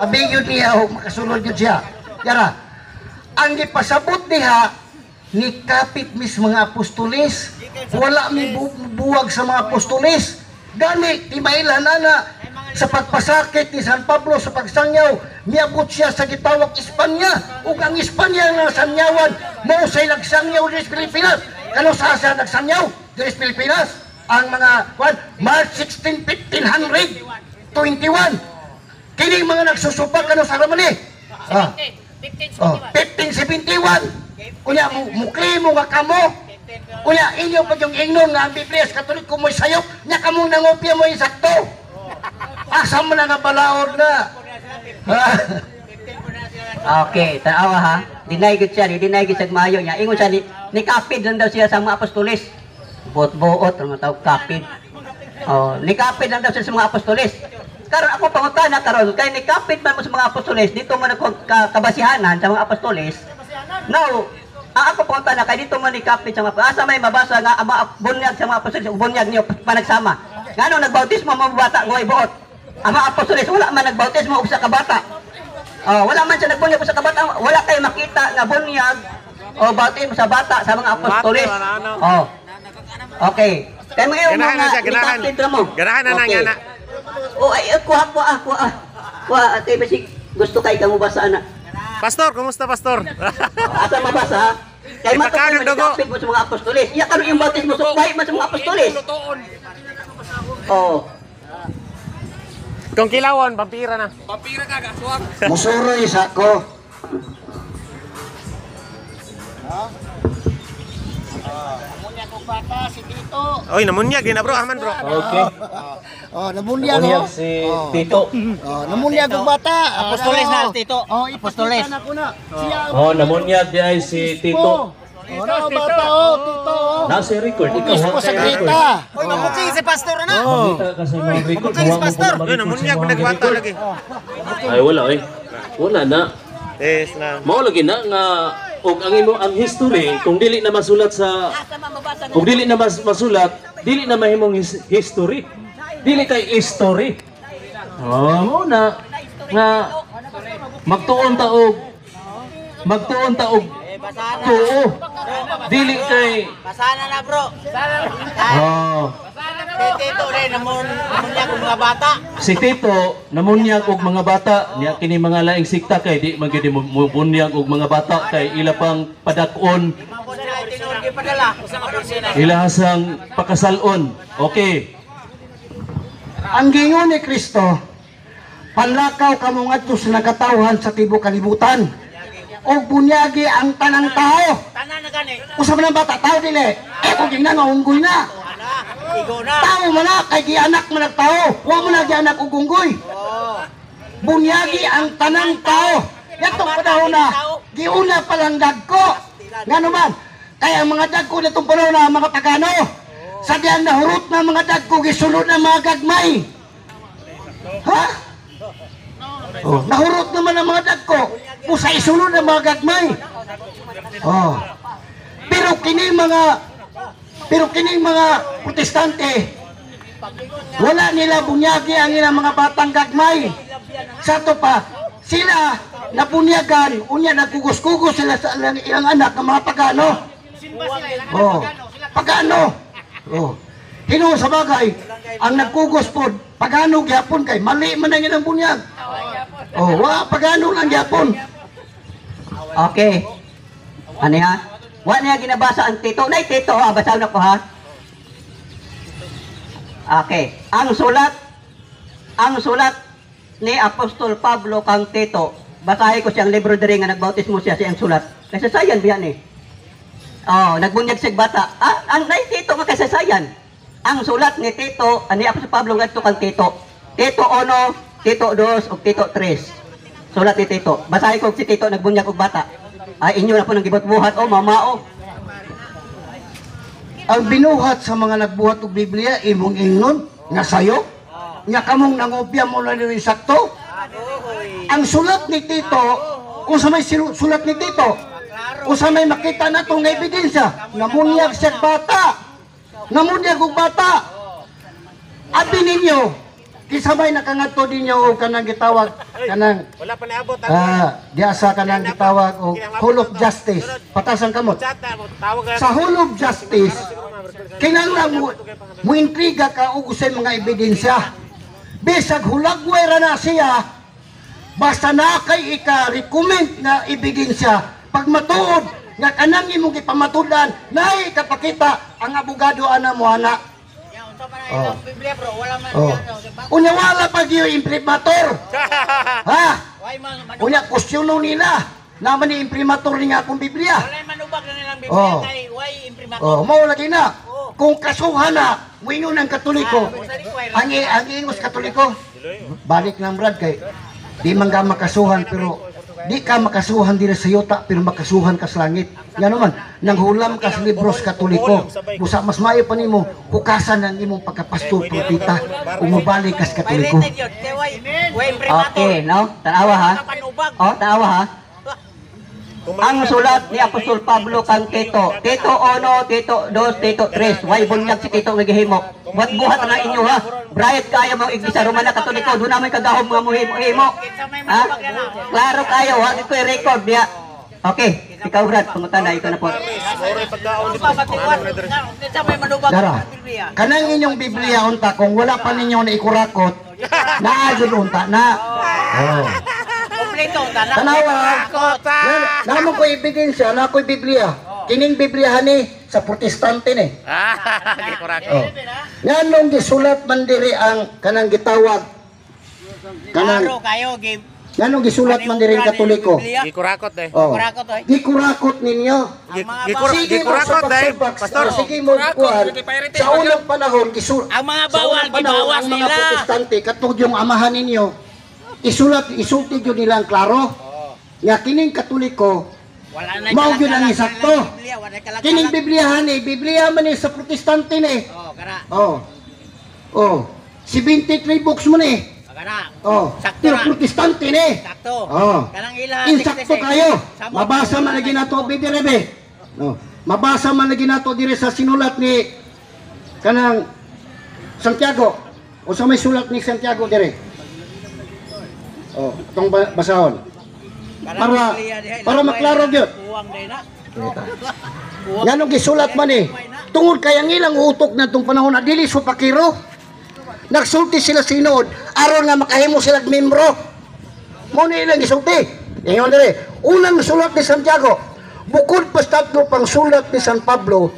Abi yun niya, makasunod yun siya. Yara, ang ipasabot niya, ni kapit mis mga apostolis, wala mi buwag sa mga apostolis. Gani, timailan na sa pagpasakit ni San Pablo sa pagsangyaw, miabot siya sa gitawag Espanya, ug ang Espanya nga sangyawan, mo say nagsangyaw sa Pilipinas. Kano sa nagsangyaw sa Pilipinas? Ang mga March 16, 1521. Kini mga nagsusupak kano sa raman eh. 1571. Kunya mukli mo nga kamo. Kunya inyo pa yung ingnon nga ang Biblia sa Katoliko mo sayop, nya kamong nangopya mo isakto. Asa mo na nga balaod na. Okay, tanawa ha. Deny gid siya, deny gid sa maayo niya. Ingon siya ni kapid lang daw siya sa mga apostolis. Buot-buot ang tawag kapid. Oh, ni kapid lang daw siya sa mga apostolis. Karon ako pangutana karon kay ni kapid man mo sa mga apostolis, dito man ako kabasihanan sa mga apostolis. Now, ako pangutana kay dito man ni kapid sa mga asa may mabasa nga bunyag sa mga apostolis, bunyag niyo panagsama. Ngano nagbautismo mga bata ngoy buot. Ang mga apostolis wala man nagbautismo og sa kabata. Oh, wala man siya nagbunyag sa kabata, wala kay makita nga bunyag o bautismo sa bata sa mga apostolis. Oh. Okay. Kaya mga yung mga nikapid mo. Ganahan na nga na. O ay, kuha. Ate, basi gusto kay ka mo basa na. Pastor, kumusta pastor? Asa mabasa ha? Kaya matapos nikapid mo sa mga apostolis. Iya ka yung bautismo sa kuhay man sa mga apostolis. Oh. Kung kilawon, vampira na. Papira ka, gaswag. Musuroy sa ko. Namunyag ko bata si Tito. Oy, namunyag din na bro, aman bro. Okay. Namunyag Namunyag si Tito. namunyag ang bata. Apostolis na Tito. Apostolis. Namunyag di ay si Tito. Bata Tito. Nasa record, ikaw ha sa record. Oy, mamutsing si pastor na. Makita ka sa mga record. Oy, namunyag ko nagwata lagi. Ay, wala eh. Wala na. Yes na. Mao lagi na nga og ang history kung dili na masulat sa kung dili na masulat, dili na mahimong history. Dili kay history. Mo na nga magtuon ta og tuo. Dili kay Basana na bro. Tito rin namunyag ko mga bata. si Tito namunyag og mga bata niya kini mga laing sikta kay di man gyud mo bunyag og mga bata kay ila pang padakon ila sang pakasalon. Okay. Ang gingon ni Kristo, panlakaw kamo ngadto sa nagatawhan sa tibuok kalibutan. Og bunyagi ang tanang tao. Tanan na gani. Usa man ang bata tao dili. Kung gingnan unggoy na. Igo na. Tao man na kay gianak man ang tao. Wa man na gianak og unggoy. Bunyagi ang tanang tao. Yatong panahon na giuna pa lang dagko. Ngano man? Kaya ang mga dagko nitong panahon na mga pagano. Sa diyan nahurot na mga dagko gisulod na mga gagmay. Ha? Nahurot naman ang mga dagko. Pusa isulod na mga gagmay. Pero kining mga protestante, wala nila bunyagi ang ilang mga batang gagmay. Sa to pa, sila nabunyagan, unya nagkugos-kugos sila sa ilang anak ng mga pagano. Pagano. Hino sa bagay, ang nagkugos po, pagano gyapon kay mali man ang ilang bunyag. Wa pagano lang gyapon. Okay. Ano ha? Wa niya ginabasa ang Tito. Nay Tito ha, basahin ako ha. Okay. Ang sulat ni Apostol Pablo kang Tito. Basahin ko siyang libro diri nga nagbautismo siya siyang sulat. Kasasayan biyan eh. Nagbunyag sig bata. Ang nay Tito nga kasasayan. Ang sulat ni Tito, ni Apostol Pablo ngadto kang Tito. Tito 1, Tito 2 ug Tito 3. Sulat ni Tito. Basahin ko si Tito nagbunyag og bata. Ay inyo na po nang gibot-buhat mamao. Ang binuhat sa mga nagbuhat og Biblia imong ingnon nga sayo. Nga kamong nangopya mo na ni sakto. Ang sulat ni Tito, kung sa may sulat ni Tito, kung sa may makita natong ebidensya, namunyag siya bata. Namunyag og bata. Abi ninyo, Kisa may nakangadto din o kanang gitawag kanang Wala pa naabot. diasa kanang gitawag o Hall of Justice. Patasan kamot. Tawag Sa Hall of Justice, kinahanglan mo intriga ka og usay mga ebidensya. Bisag hulagway ra na siya, basta na kay ika-recommend na ebidensya, pag matuod nga kanang imong gipamatudan, nay kapakita ang abogado ana mo ana. Unya wala pa gyud imprimatur. Ha? Unya kwestiyono nila. Naman ni imprimatur ni nga akong Biblia. Wala manubag na nilang Biblia kay why imprimatur. Mao lagi na. Kung kasuhan na, wingon ng Katoliko. Ang ingos Katoliko. Balik lang Brad kay di man ka makasuhan pero di ka makasuhan diri sa yuta pero makasuhan ka sa langit. Nga naman, nanghulam ka sa libros Katoliko. Busa mas maayo pa nimo hukasan ang imong pagkapastor propeta kung mabalik ka sa Katoliko. Okay, no? Tanawa ha? Oh, tanawa ha? Ang sulat ni Apostol Pablo kang Tito. Tito 1, Tito 2, Tito 3. Way bunyag si Tito nagihimo. Buhat na inyo ha. Bright kayo mga Iglesia Romana Katoliko. Doon namin kagahom mga muhimo. Ha? Klaro kayo ha. Ito yung record niya. Okay. Ikaw Brad, pumunta na. Ikaw na po. Dara, kanang inyong Biblia unta kung wala pa ninyo na ikurakot, naadyo unta na. Oh. Tanawa, namo ko ebidensya, na ako'y Biblia. Kining Biblia ni sa Protestante ni. Di kurako. Oh. Nganong gisulat man diri ang kanang gitawag kanang kayo game. nganong gisulat man diri ang Katoliko. Di kurakot eh. Oh. Kurakot, oy. Gikurakot ninyo. Di kurakot dahil. Pastor. Sige mo kuan. Sa unang panahon gisulat. Ang mga bawal gibawas ang mga nila. Protestante katong yung amahan ninyo isulti yun nilang klaro. Nga kining Katoliko Wala na mao gyud ang isakto. Biblia, wala kalag-kalag. Kining Bibliahan ni Biblia man ni sa Protestante ni. Kara. Oh. 73 books mo ni. Kara. Sakto Pero na. Protestante ni. Sakto. Kanang ila. Insakto kayo. Mabasa man lagi nato bidirebe. Mabasa man lagi nato dire sa sinulat ni kanang Santiago. O sa may sulat ni Santiago dire. Itong basahon. Para maklaro gyud. Uwang day na. Nganong gisulat man eh. Tungod kay ang ilang utok na itong panahon na dili so pakiro. Nagsulti sila sinod aron nga makahimo sila membro. Mo ni ilang gisulti. Ingon dire, unang sulat ni Santiago, bukod pa sa tatlo pang sulat ni San Pablo,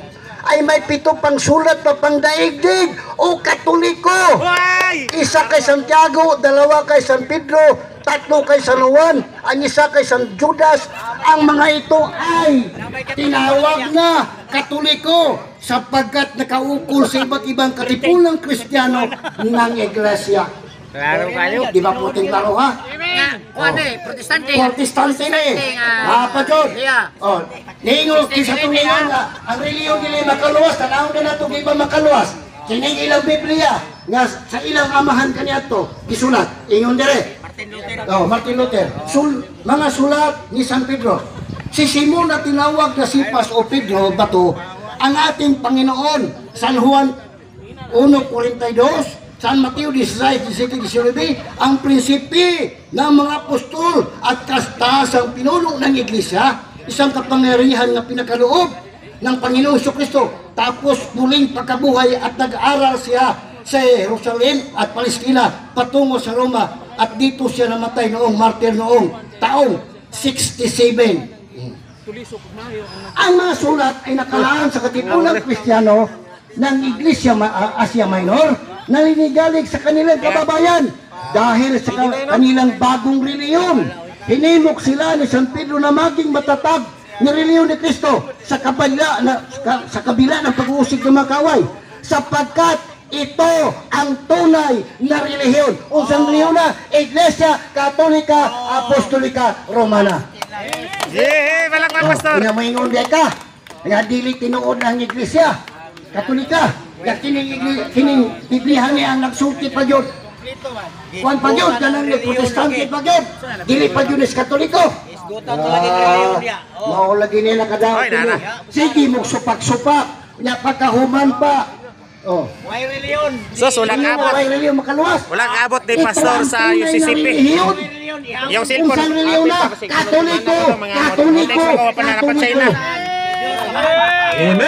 ay may 7 pang sulat na pang daigdig o Katoliko. Why? Isa kay Santiago, 2 kay San Pedro, 3 kay San Juan, ang isa kay San Judas. Ang mga ito ay tinawag na Katoliko sapagkat nakaukol sa iba't ibang katipunang Kristiyano ng Iglesia. Klaro kayo. Di ba puting klaro ha? Protestante. Protestante na eh. Pa John. Ningo, kisa itong ningo nga, ang reliyon nila makaluwas, tanawag na nato iba makaluwas. Kining ilang Biblia, nga sa ilang amahan kaniya to, gisulat. Ingon dire. Martin Luther. Mga sulat ni San Pedro. Si Simon na tinawag na Sipas o Pedro, bato, ang ating Panginoon. San Juan 1:42, San Mateo 16:19, ang prinsipi ng mga apostol at kastasang pinuno ng Iglesia, isang kapangyarihan na pinakaloob ng Panginoong Kristo. Tapos muling pagkabuhay at nag-aral siya sa Jerusalem at Palestina patungo sa Roma at dito siya namatay noong martir noong taong 67. Ang mga sulat ay nakalaan sa katipunang Kristiyano ng Iglesia Asia Minor na linigalig sa kanilang kababayan dahil sa kanilang bagong reliyon. Hinimok sila ni San Pedro na maging matatag ni reliyon ni Kristo sa kabila ng pag-uusig ng mga kaway sapagkat ito ang tunay na relihiyon. Unsang relihiyon na? Iglesia Katolika Apostolika Romana. Yeah, balak na pastor. Kung maingon di ka, nga dili tinuod ang Iglesia Katolika. Nga kining Biblia niya ang nagsulti pa yun. Kuan pa yun, ganang Protestante pa yun. Dili pa yun is Katoliko. Mao lagi nila nakadaot. Sige mo supak-supak. Nya pagkahuman pa. Oh. May reliyon. Sus, walang Ano abot. ay reliyon makaluwas? Walang abot ni Ito pastor ang sa tunay na UCCP. reliyon. Reliyon. Ihaw. Yung cellphone. Unsang reliyon na? Katoliko! Katoliko! Text mo ko, pananapan sa ina. Katoliko! Amen.